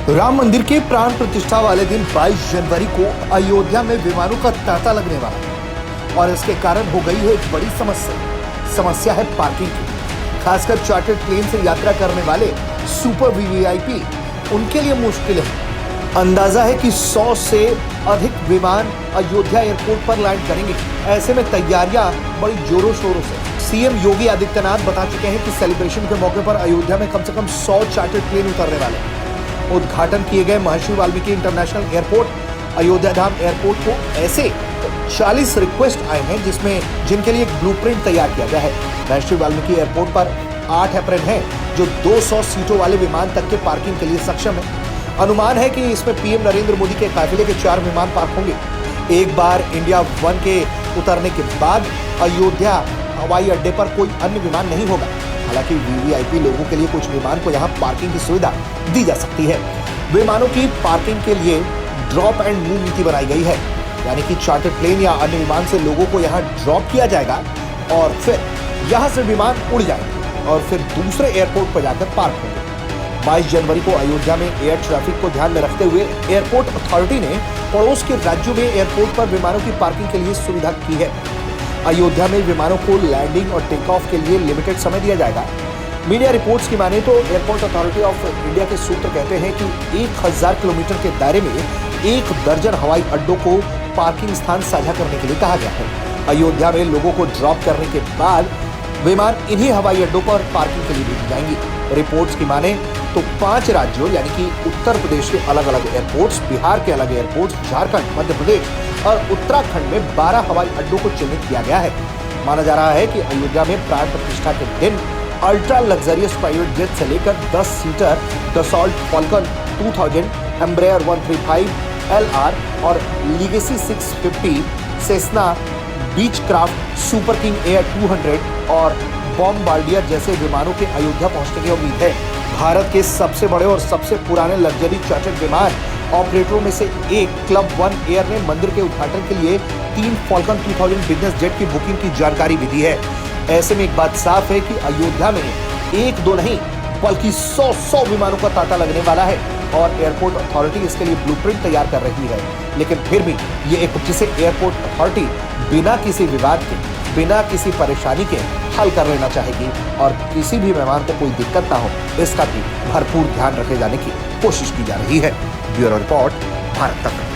राम मंदिर के प्राण प्रतिष्ठा वाले दिन 22 जनवरी को अयोध्या में विमानों का तांता लगने वाला है और इसके कारण हो गई है एक बड़ी समस्या है पार्किंग की। खासकर चार्टर्ड प्लेन से यात्रा करने वाले सुपर वीवीआईपी उनके लिए मुश्किल है। अंदाजा है कि 100 से अधिक विमान अयोध्या एयरपोर्ट पर लैंड करेंगे। ऐसे में तैयारियां बड़ी जोरों शोरों से सीएम योगी आदित्यनाथ बता चुके हैं कि सेलिब्रेशन के मौके पर अयोध्या में कम से कम 100 चार्टर्ड प्लेन उतरने वाले हैं। उद्घाटन किए गए महर्षि वाल्मीकि इंटरनेशनल एयरपोर्ट अयोध्या धाम एयरपोर्ट को ऐसे 40 रिक्वेस्ट आए हैं जिनके लिए एक ब्लूप्रिंट तैयार किया गया है। महर्षि वाल्मीकि एयरपोर्ट पर 8 अप्रैल है जो 200 सीटों वाले विमान तक के पार्किंग के लिए सक्षम है। अनुमान है कि इसमें पीएम नरेंद्र मोदी के काफिले के 4 विमान पार्क होंगे। एक बार इंडिया 1 के उतरने के बाद अयोध्या हवाई अड्डे पर कोई अन्य विमान नहीं होगा। हालांकि वीवीआईपी लोगों के लिए कुछ विमान को यहां पार्किंग की सुविधा दी जा सकती है। विमानों की पार्किंग के लिए ड्रॉप एंड मूव नीति बनाई गई है, यानी कि चार्टर्ड प्लेन या अन्य विमान से लोगों को यहां ड्रॉप किया जाएगा और फिर यहां से विमान उड़ जाएंगे और फिर दूसरे एयरपोर्ट पर जाकर पार्क होंगे। 22 जनवरी को अयोध्या में एयर ट्रैफिक को ध्यान में रखते हुए एयरपोर्ट अथॉरिटी ने पड़ोस के राज्यों में एयरपोर्ट पर विमानों की पार्किंग के लिए सुविधा की है। अयोध्या में विमानों को लैंडिंग और टेक ऑफ के लिए लिमिटेड समय दिया जाएगा। मीडिया रिपोर्ट्स की माने तो एयरपोर्ट अथॉरिटी ऑफ इंडिया के सूत्र कहते हैं कि 1000 किलोमीटर के दायरे में 1 दर्जन हवाई अड्डों को पार्किंग स्थान साझा करने के लिए कहा गया है। अयोध्या में लोगों को ड्रॉप करने के बाद विमान इन्हीं हवाई अड्डों पर पार्किंग के लिए भेजी जाएंगी। रिपोर्ट्स की माने तो 5 राज्यों यानी कि उत्तर प्रदेश के अलग अलग एयरपोर्ट्स, बिहार के अलग एयरपोर्ट्स, झारखंड, मध्य प्रदेश और उत्तराखंड में 12 हवाई अड्डों को चिन्हित किया गया है। माना जा रहा है कि अयोध्या में प्राण प्रतिष्ठा के दिन अल्ट्रा लग्जरियस प्राइवेट जेट से लेकर 10 seater Dassault Falcon 2000, Embraer 135 LR और legacy 650, Cessna Beechcraft, super king air 200 और बॉम्बार्डियर जैसे विमानों के अयोध्या पहुंचने की उम्मीद है। भारत के सबसे बड़े और सबसे पुराने लग्जरी चार्टर्ड विमान ऑपरेटरों में से एक क्लब 1 एयर ने मंदिर के उद्घाटन के लिए 3 फॉल्कन 2000 बिजनेस जेट की बुकिंग की जानकारी भी दी है। ऐसे में एक बात साफ है कि अयोध्या में 1-2 नहीं बल्कि 100 विमानों का तांता लगने वाला है और एयरपोर्ट अथॉरिटी इसके लिए ब्लूप्रिंट तैयार कर रही है। लेकिन फिर भी ये एक जिसे एयरपोर्ट अथॉरिटी बिना किसी विवाद के, बिना किसी परेशानी के हल कर लेना चाहेगी और किसी भी मेहमान को कोई दिक्कत ना हो, इसका भी भरपूर ध्यान रखे जाने की कोशिश की जा रही है। ब्यूरो रिपोर्ट, भारत तक।